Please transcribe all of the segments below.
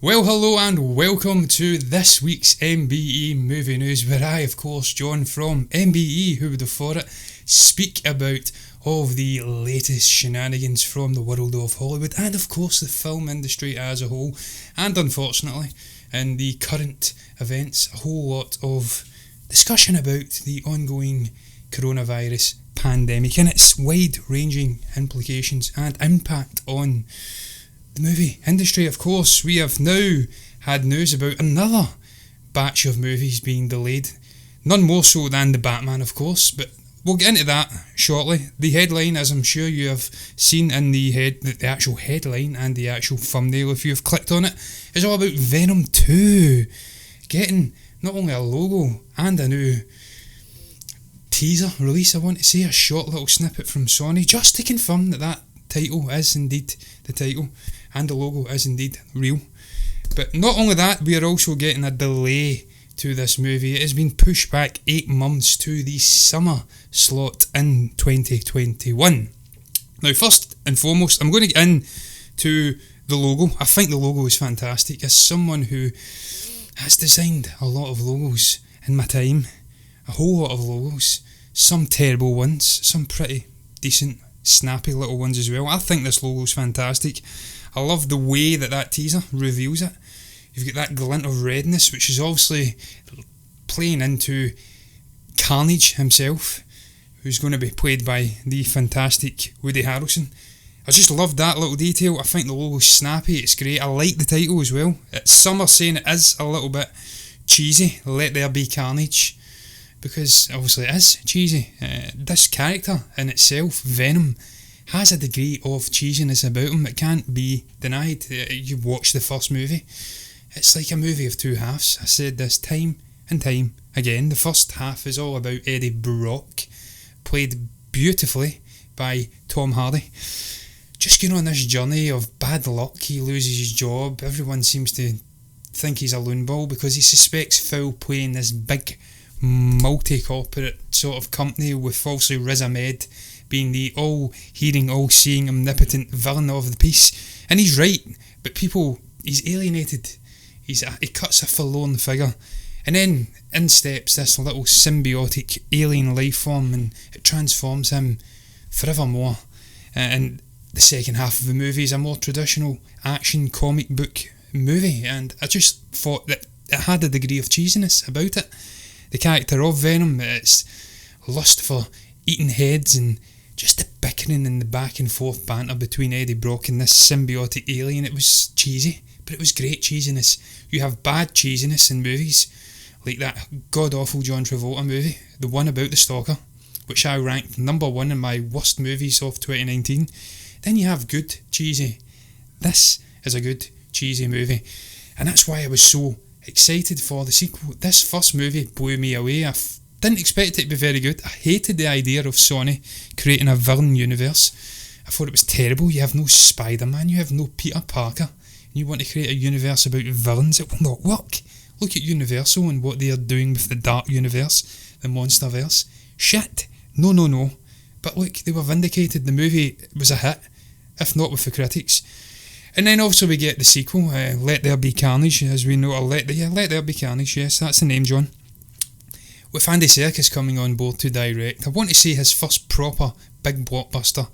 Well, hello and welcome to this week's MBE Movie News, where I, of course, John from MBE, who would have thought it, speak about all of the latest shenanigans from the world of Hollywood and, of course, the film industry as a whole. And unfortunately, in the current events, a whole lot of discussion about the ongoing coronavirus pandemic and its wide-ranging implications and impact on the movie industry. Of course, we have now had news about another batch of movies being delayed. None more so than the Batman, of course, but we'll get into that shortly. The headline, as I'm sure you have seen in the actual headline and the actual thumbnail if you have clicked on it, is all about Venom 2 getting not only a logo and a new teaser release, I want to say, a short little snippet from Sony, just to confirm that title is indeed the title and the logo is indeed real. But not only that, we are also getting a delay to this movie. It has been pushed back 8 months to the summer slot in 2021. Now, first and foremost, I'm going to get into the logo. I think the logo is fantastic. As someone who has designed a lot of logos in my time, a whole lot of logos, some terrible ones, some pretty decent, snappy little ones as well. I think this logo is fantastic. I love the way that teaser reveals it. You've got that glint of redness, which is obviously playing into Carnage himself, who's going to be played by the fantastic Woody Harrelson. I just love that little detail. I think the logo's snappy, it's great. I like the title as well. Some are saying it is a little bit cheesy, Let There Be Carnage, because obviously it is cheesy. This character in itself, Venom, has a degree of cheesiness about him. It can't be denied. You watch the first movie, it's like a movie of two halves. I said this time and time again. The first half is all about Eddie Brock, played beautifully by Tom Hardy, just going on this journey of bad luck. He loses his job. Everyone seems to think he's a loon ball because he suspects foul play in this big multi-corporate sort of company, with falsely Riz Ahmed being the all-hearing, all-seeing, omnipotent villain of the piece. And he's right, but he's alienated. He cuts a forlorn figure. And then in steps this little symbiotic alien life form, and it transforms him forevermore. And the second half of the movie is a more traditional action comic book movie, and I just thought that it had a degree of cheesiness about it. The character of Venom, its lust for eating heads and just the bickering and the back and forth banter between Eddie Brock and this symbiotic alien, it was cheesy, but it was great cheesiness. You have bad cheesiness in movies, like that god-awful John Travolta movie, the one about the stalker, which I ranked number 1 in my worst movies of 2019. Then you have good cheesy. This is a good cheesy movie, and that's why I was so excited for the sequel. This first movie blew me away. Didn't expect it to be very good. I hated the idea of Sony creating a villain universe. I thought it was terrible. You have no Spider-Man, you have no Peter Parker, and you want to create a universe about villains. It will not work. Look at Universal and what they are doing with the Dark Universe, the Monsterverse. Shit. No. But look, they were vindicated. The movie was a hit, if not with the critics. And then also we get the sequel, Let There Be Carnage, as we know. Let There Be Carnage, yes, that's the name, John. With Andy Serkis coming on board to direct, I want to say his first proper big blockbuster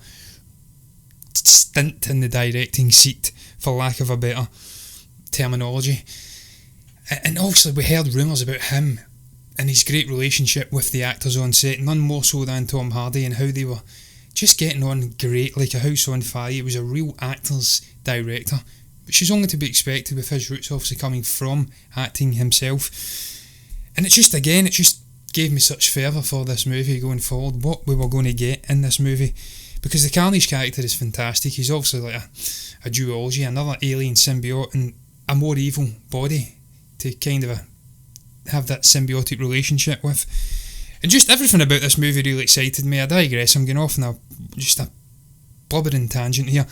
stint in the directing seat, for lack of a better terminology. And obviously we heard rumours about him and his great relationship with the actors on set, none more so than Tom Hardy, and how they were just getting on great, like a house on fire. It was a real actor's director, which is only to be expected with his roots obviously coming from acting himself. And it just gave me such fervour for this movie going forward, what we were going to get in this movie, because the Carnage character is fantastic. He's obviously like a duology, another alien symbiote, and a more evil body to kind of have that symbiotic relationship with. And just everything about this movie really excited me. I digress, I'm going off on just a blubbering tangent here.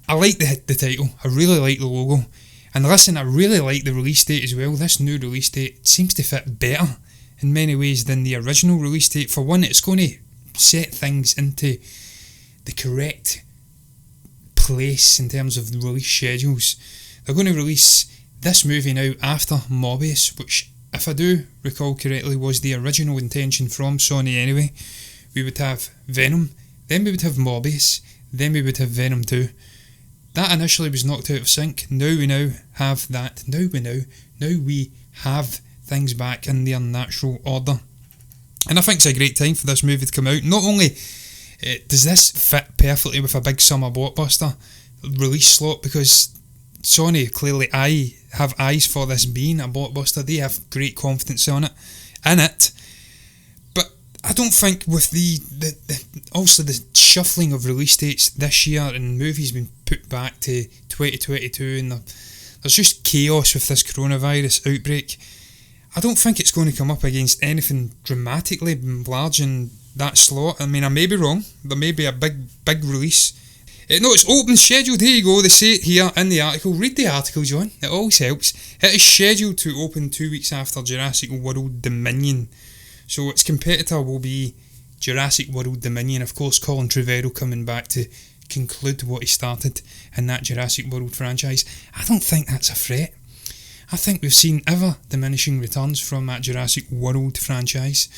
I like the title, I really like the logo, and listen, I really like the release date as well. This new release date seems to fit better in many ways than the original release date. For one, it's going to set things into the correct place in terms of the release schedules. They're going to release this movie now after Morbius, which, if I do recall correctly, was the original intention from Sony anyway. We would have Venom, then we would have Morbius, then we would have Venom 2. That initially was knocked out of sync. Now we have that. Now we have things back in their natural order. And I think it's a great time for this movie to come out. Not only does this fit perfectly with a big summer blockbuster release slot, because Sony clearly have eyes for this being a blockbuster. They have great confidence in it. But I don't think with the also the shuffling of release dates this year and movies being put back to 2022, and there's just chaos with this coronavirus outbreak, I don't think it's going to come up against anything dramatically large in that slot. I mean, I may be wrong. There may be a big release. No, it's open, scheduled. Here you go. They say it here in the article. Read the article, John. It always helps. It is scheduled to open 2 weeks after Jurassic World Dominion. So its competitor will be Jurassic World Dominion. Of course, Colin Trevorrow coming back to conclude what he started in that Jurassic World franchise. I don't think that's a threat. I think we've seen ever diminishing returns from that Jurassic World franchise.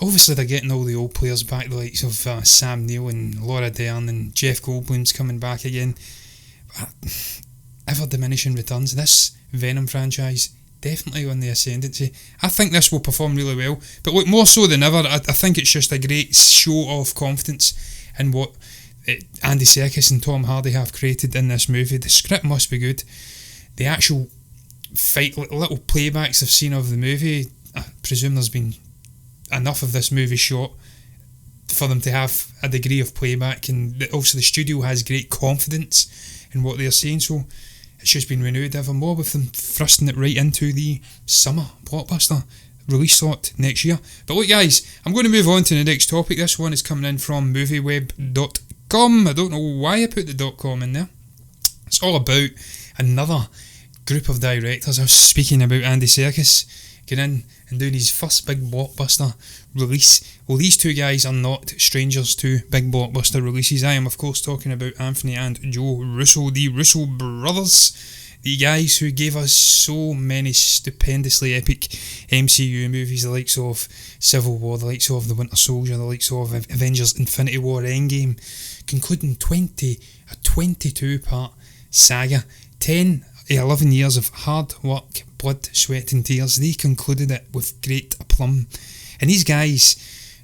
Obviously, they're getting all the old players back, the likes of Sam Neill and Laura Dern and Jeff Goldblum's coming back again. Ever diminishing returns. This Venom franchise definitely on the ascendancy. I think this will perform really well. But look, more so than ever, I think it's just a great show of confidence in what Andy Serkis and Tom Hardy have created in this movie. The script must be good. The actual fight, little playbacks I've seen of the movie, I presume there's been enough of this movie shot for them to have a degree of playback, and also the studio has great confidence in what they're saying, so it's just been renewed ever more with them thrusting it right into the summer blockbuster release slot next year. But look guys, I'm going to move on to the next topic. This one is coming in from movieweb.com. I don't know why I put the .com in there. It's all about another group of directors. I was speaking about Andy Serkis getting in and doing his first big blockbuster release. Well, these two guys are not strangers to big blockbuster releases. I am of course talking about Anthony and Joe Russo, the Russo brothers, the guys who gave us so many stupendously epic MCU movies, the likes of Civil War, the likes of The Winter Soldier, the likes of Avengers Infinity War, Endgame, concluding a 22-part saga, 11 years of hard work, blood, sweat and tears. They concluded it with great aplomb. And these guys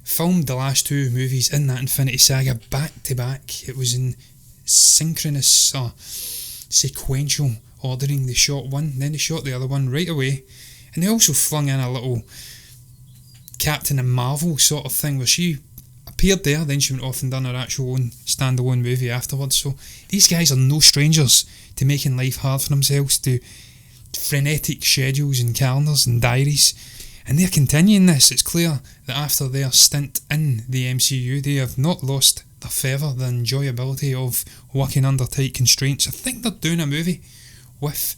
filmed the last two movies in that Infinity Saga back to back. It was in synchronous or sequential ordering. They shot one, then they shot the other one right away. And they also flung in a little Captain Marvel sort of thing where she appeared there, then she went off and done her actual own standalone movie afterwards. So these guys are no strangers to making life hard for themselves, to frenetic schedules and calendars and diaries, and they're continuing this. It's clear that after their stint in the MCU, they have not lost their fervour, the enjoyability of working under tight constraints. I think they're doing a movie with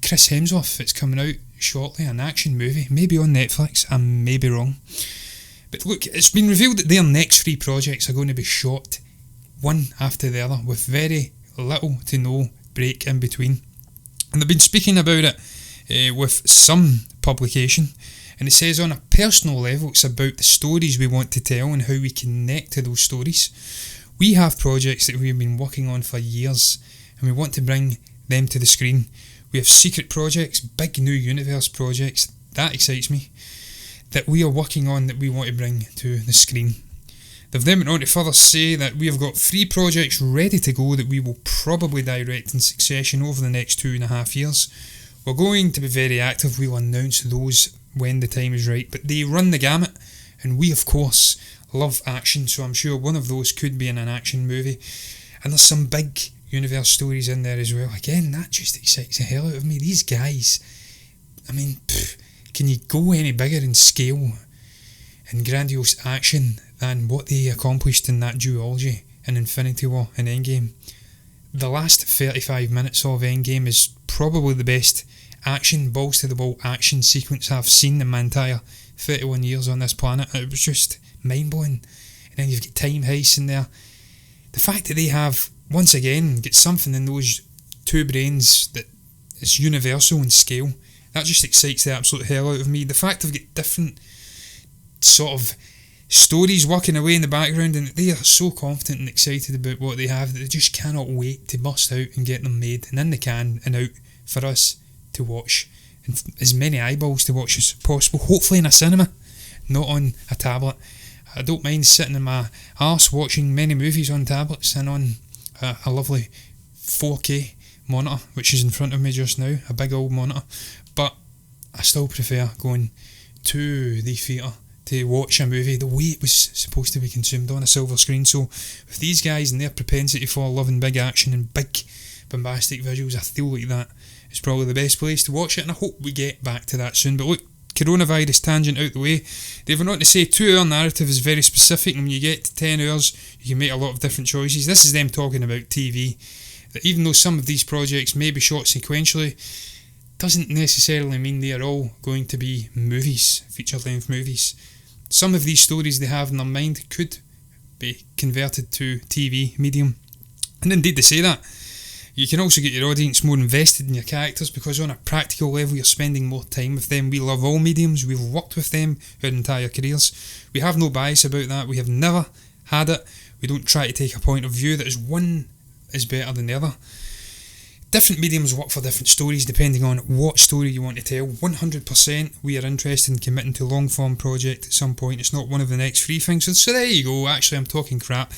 Chris Hemsworth. It's coming out shortly, an action movie, maybe on Netflix, I may be wrong. But look, it's been revealed that their next 3 projects are going to be shot one after the other with very little to no break in between. And they've been speaking about it with some publication, and it says on a personal level it's about the stories we want to tell and how we connect to those stories. We have projects that we've been working on for years and we want to bring them to the screen. We have secret projects, big new universe projects, that excites me, that we are working on that we want to bring to the screen. They've then went on to further say that we have got 3 projects ready to go that we will probably direct in succession over the next 2.5 years. We're going to be very active, we'll announce those when the time is right, but they run the gamut, and we of course love action, so I'm sure one of those could be in an action movie. And there's some big universe stories in there as well. Again, that just excites the hell out of me. These guys, I mean, can you go any bigger in scale and grandiose action than what they accomplished in that duology in Infinity War and Endgame? The last 35 minutes of Endgame is probably the best action, balls to the wall action sequence I've seen in my entire 31 years on this planet. It was just mind blowing. And then you've got time heists in there. The fact that they have, once again, get something in those two brains that it's universal in scale. That just excites the absolute hell out of me. The fact I've got different sort of stories working away in the background, and they are so confident and excited about what they have that they just cannot wait to bust out and get them made and in the can and out for us to watch, and as many eyeballs to watch as possible, hopefully in a cinema, not on a tablet. I don't mind sitting in my arse watching many movies on tablets and on a lovely 4K monitor, which is in front of me just now, a big old monitor, but I still prefer going to the theatre to watch a movie the way it was supposed to be consumed, on a silver screen. So with these guys and their propensity for loving big action and big bombastic visuals, I feel like that is probably the best place to watch it, and I hope we get back to that soon. But look, coronavirus tangent out the way, they were not to say 2 hour narrative is very specific, and when you get to 10 hours you can make a lot of different choices. This is them talking about TV, that even though some of these projects may be shot sequentially, doesn't necessarily mean they are all going to be movies, feature length movies. Some of these stories they have in their mind could be converted to TV medium, and indeed they say that. You can also get your audience more invested in your characters, because on a practical level you're spending more time with them. We love all mediums, we've worked with them our entire careers. We have no bias about that, we have never had it. We don't try to take a point of view that is one is better than the other. Different mediums work for different stories depending on what story you want to tell. 100% we are interested in committing to long form project at some point. It's not one of the next 3 things. So there you go, actually I'm talking crap.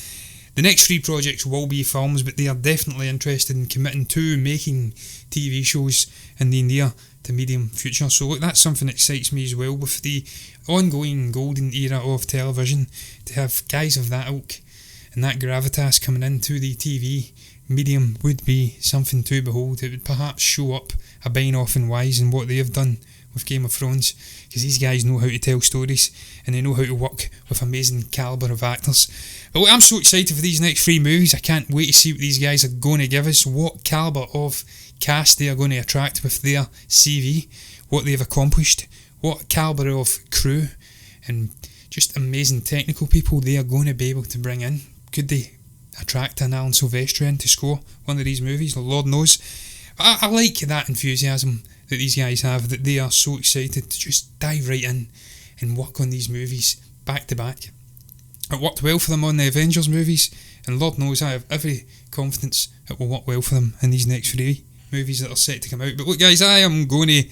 The next 3 projects will be films, but they are definitely interested in committing to making TV shows in the near to medium future. So look, that's something that excites me as well, with the ongoing golden era of television. To have guys of that ilk and that gravitas coming into the TV medium would be something to behold. It would perhaps show up a Bainoff and Wise in what they have done with Game of Thrones, because these guys know how to tell stories and they know how to work with amazing calibre of actors. But look, I'm so excited for these next 3 movies. I can't wait to see what these guys are going to give us, what calibre of cast they are going to attract with their CV, what they've accomplished, what calibre of crew and just amazing technical people they are going to be able to bring in. Could they attract an Alan Silvestrian to score one of these movies? Lord knows. I like that enthusiasm that these guys have, that they are so excited to just dive right in and work on these movies back to back. It worked well for them on the Avengers movies, and Lord knows I have every confidence it will work well for them in these next 3 movies that are set to come out. But look guys, I am going to,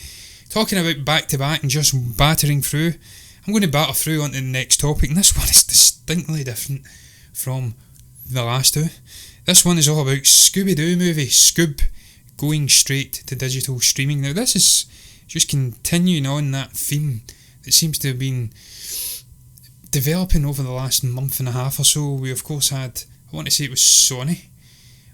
talking about back to back and just battering through, I'm going to batter through onto the next topic, and this one is distinctly different from the last 2. This one is all about Scooby-Doo movie, Scoob, going straight to digital streaming. Now this is just continuing on that theme that seems to have been developing over the last month and a half or so. We of course had, I want to say it was Sony,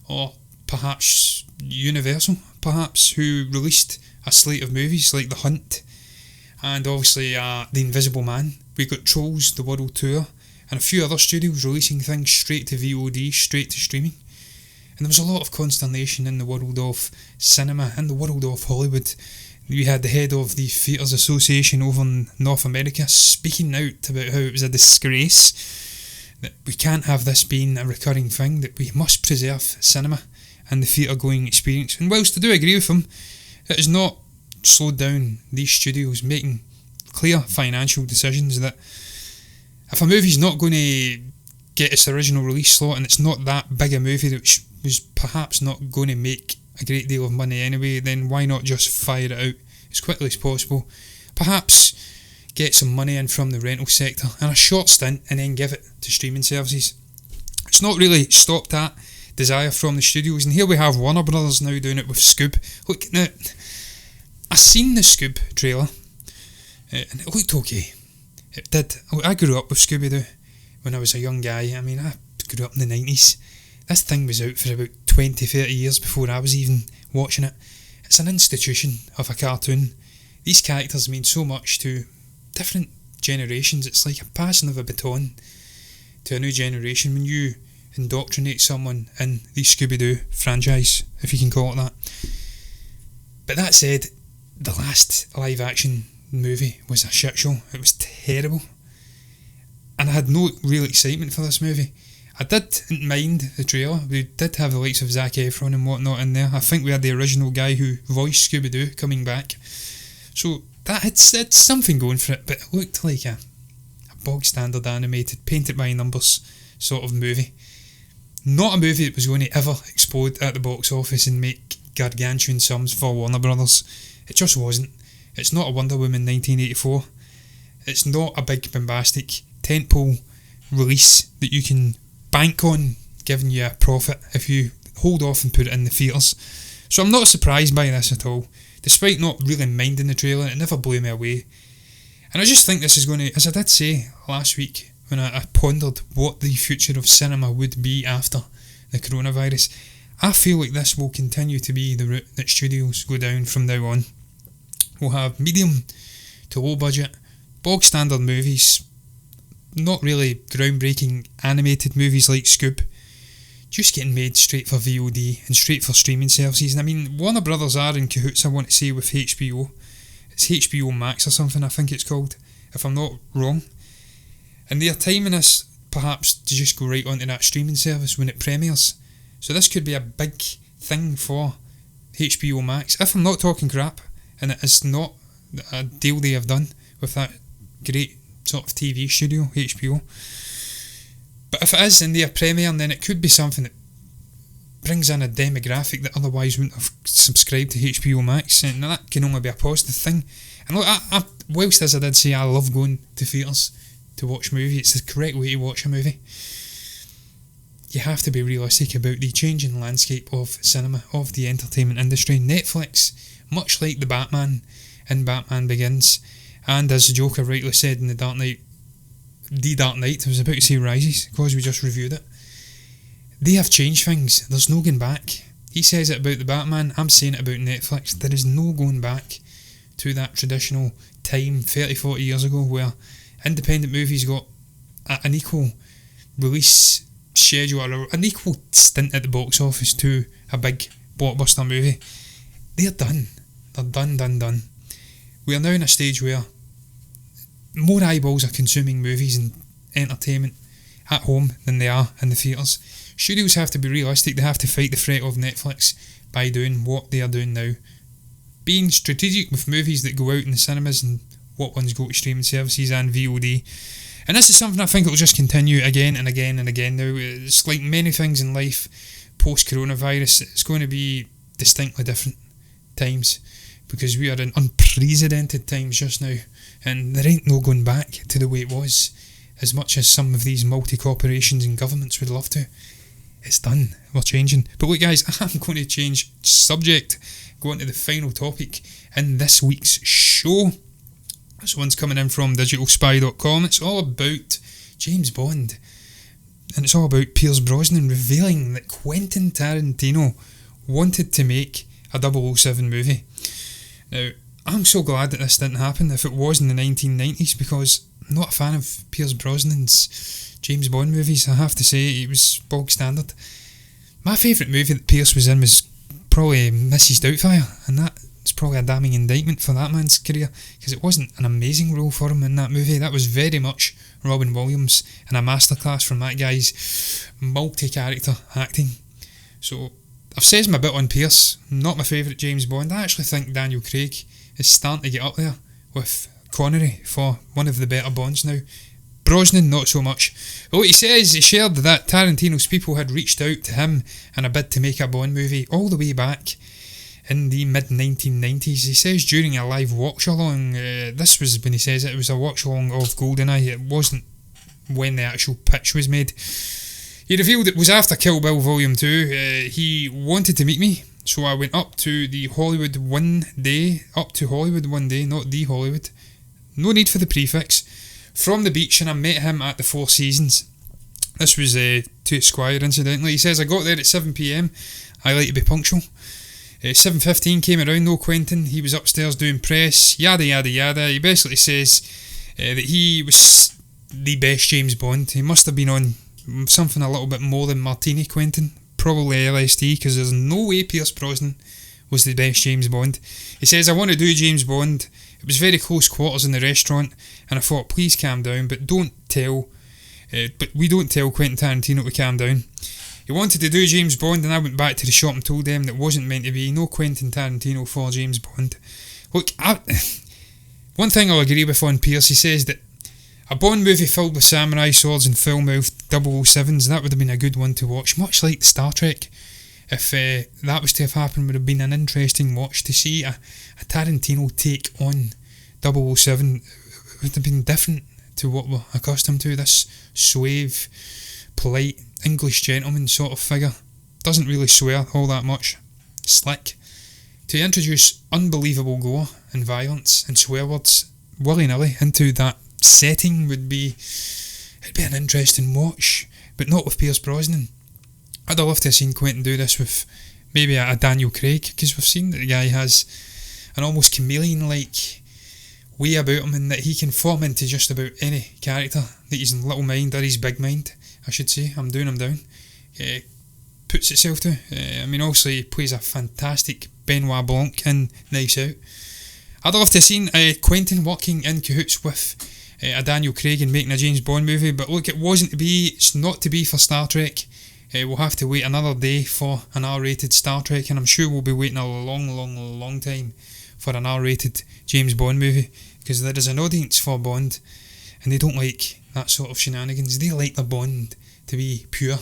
or perhaps Universal, perhaps, who released a slate of movies like The Hunt, and obviously The Invisible Man. We got Trolls, The World Tour, and a few other studios releasing things straight to VOD, straight to streaming. And there was a lot of consternation in the world of cinema and the world of Hollywood. We had the head of the Theatres Association over in North America speaking out about how it was a disgrace, that we can't have this being a recurring thing, that we must preserve cinema and the theatre going experience. And whilst I do agree with him, it has not slowed down these studios making clear financial decisions that if a movie's not going to get its original release slot and it's not that big a movie that was perhaps not going to make a great deal of money anyway, then why not just fire it out as quickly as possible, perhaps get some money in from the rental sector and a short stint, and then give it to streaming services. It's not really stopped that desire from the studios, and here we have Warner Brothers now doing it with Scoob. Look, now, I seen the Scoob trailer and it looked okay. It did. I grew up with Scooby-Doo when I was a young guy. I mean, I grew up in the 90s. This thing was out for about 20-30 years before I was even watching it. It's an institution of a cartoon. These characters mean so much to different generations. It's like a passing of a baton to a new generation when you indoctrinate someone in the Scooby-Doo franchise, if you can call it that. But that said, the last live action movie was a shit show. It was terrible, and I had no real excitement for this movie. I didn't mind the trailer. We did have the likes of Zac Efron and whatnot in there. I think we had the original guy who voiced Scooby-Doo coming back. So that it's something going for it, but it looked like a bog standard animated, painted by numbers sort of movie. Not a movie that was going to ever explode at the box office and make gargantuan sums for Warner Brothers. It just wasn't. It's not a Wonder Woman 1984. It's not a big bombastic tentpole release that you can bank on giving you a profit if you hold off and put it in the theatres. So I'm not surprised by this at all. Despite not really minding the trailer, it never blew me away. And I just think this is going to, as I did say last week when I pondered what the future of cinema would be after the coronavirus, I feel like this will continue to be the route that studios go down from now on. We'll have medium to low budget, bog standard movies, not really groundbreaking animated movies like Scoob, just getting made straight for VOD and straight for streaming services. And I mean, Warner Brothers are in cahoots, I want to say, with HBO. It's HBO Max or something, I think it's called, if I'm not wrong. And they're timing this perhaps to just go right onto that streaming service when it premieres. So this could be a big thing for HBO Max, if I'm not talking crap, and it is not a deal they have done with that great sort of TV studio, HBO. But if it is in their premiere, then it could be something that brings in a demographic that otherwise wouldn't have subscribed to HBO Max, and that can only be a positive thing. And look, whilst as I did say I love going to theatres to watch movies, it's the correct way to watch a movie, you have to be realistic about the changing landscape of cinema, of the entertainment industry. Netflix, much like the Batman in Batman Begins, and as the Joker rightly said in The Dark Knight, I was about to say Rises, because we just reviewed it, they have changed things. There's no going back. He says it about the Batman, I'm saying it about Netflix. There is no going back to that traditional time 30-40 years ago where independent movies got an equal release schedule or an equal stint at the box office to a big blockbuster movie. They're done. They're done. We are now in a stage where more eyeballs are consuming movies and entertainment at home than they are in the theatres. Studios have to be realistic. They have to fight the threat of Netflix by doing what they are doing now, being strategic with movies that go out in the cinemas and what ones go to streaming services and VOD. And this is something I think it will just continue again and again and again now. It's like many things in life post-coronavirus, it's going to be distinctly different times because we are in unprecedented times just now, and there ain't no going back to the way it was, as much as some of these multi-corporations and governments would love to. It's done. We're changing. But look guys, I'm going to change subject, go on to the final topic in this week's show. This one's coming in from digitalspy.com. It's all about James Bond, and it's all about Pierce Brosnan revealing that Quentin Tarantino wanted to make a 007 movie. Now, I'm so glad that this didn't happen if it was in the 1990s, because I'm not a fan of Pierce Brosnan's James Bond movies. I have to say, it was bog standard. My favourite movie that Pierce was in was probably Mrs. Doubtfire, and that's probably a damning indictment for that man's career, because it wasn't an amazing role for him in that movie. That was very much Robin Williams and a masterclass from that guy's multi-character acting. So I've said my bit on Pierce, not my favourite James Bond. I actually think Daniel Craig is starting to get up there with Connery for one of the better Bonds now. Brosnan, not so much. But what he says, he shared that Tarantino's people had reached out to him in a bid to make a Bond movie all the way back in the mid-1990s. He says during a live watch-along, this was when he says it was a watch-along of GoldenEye, it wasn't when the actual pitch was made. He revealed it was after Kill Bill Volume 2. He wanted to meet me, so I went up to Hollywood one day, not the Hollywood. No need for the prefix. From the beach, and I met him at the Four Seasons. This was to Esquire, incidentally. He says, I got there at 7pm. I like to be punctual. 7:15 came around, no Quentin. He was upstairs doing press, yada yada yada. He basically says that he was the best James Bond. He must have been on something a little bit more than Martini, Quentin. Probably LSD, because there's no way Pierce Brosnan was the best James Bond. He says, I want to do James Bond. It was very close quarters in the restaurant, and I thought, please calm down, but don't tell But we don't tell Quentin Tarantino to calm down. He wanted to do James Bond, and I went back to the shop and told them that wasn't meant to be. No Quentin Tarantino for James Bond. Look, one thing I'll agree with on Pierce, he says that a Bond movie filled with samurai swords and full-mouthed 007s, that would have been a good one to watch, much like Star Trek. If that was to have happened, would have been an interesting watch. To see a Tarantino take on 007 would have been different to what we're accustomed to. This suave, polite English gentleman sort of figure. Doesn't really swear all that much. Slick. To introduce unbelievable gore and violence and swear words willy-nilly into that setting it'd be an interesting watch, but not with Pierce Brosnan. I'd have loved to have seen Quentin do this with maybe a Daniel Craig, because we've seen that the guy has an almost chameleon-like way about him, and that he can form into just about any character that he's in little mind, or his big mind, I should say. I'm doing him down. Puts itself to. Obviously he plays a fantastic Benoit Blanc in Knives Out. I'd love to have seen Quentin working in cahoots with a Daniel Craig and making a James Bond movie, but look, it wasn't to be. It's not to be for Star Trek. We'll have to wait another day for an R-rated Star Trek, and I'm sure we'll be waiting a long time for an R-rated James Bond movie, because there is an audience for Bond, and they don't like that sort of shenanigans. They like their Bond to be pure,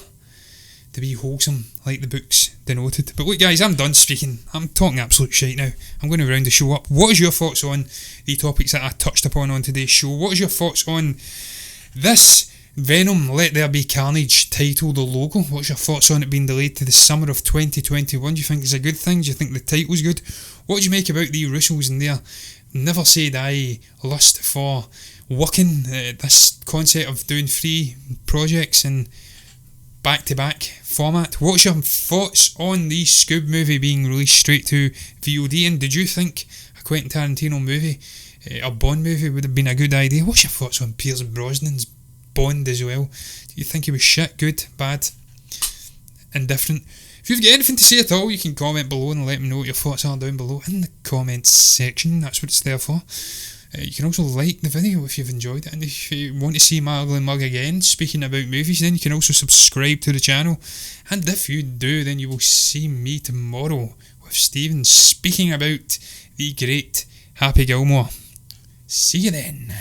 to be wholesome, like the books denoted. But look guys, I'm done speaking. I'm talking absolute shite now. I'm going to round the show up. What is your thoughts on the topics that I touched upon on today's show? What is your thoughts on this Venom Let There Be Carnage title, the logo? What's your thoughts on it being delayed to the summer of 2021? Do you think it's a good thing? Do you think the title's good? What do you make about the Russos and their never say die lust for working, this concept of doing 3 projects in back-to-back format? What's your thoughts on the Scoob movie being released straight to VOD, and did you think a Quentin Tarantino movie, a Bond movie, would have been a good idea? What's your thoughts on Pierce Brosnan's Bond as well? Do you think he was shit, good, bad, indifferent? If you've got anything to say at all, you can comment below and let me know what your thoughts are down below in the comments section. That's what it's there for. You can also like the video if you've enjoyed it, and if you want to see my ugly mug again speaking about movies, then you can also subscribe to the channel, and if you do, then you will see me tomorrow with Stephen speaking about the great Happy Gilmore. See you then.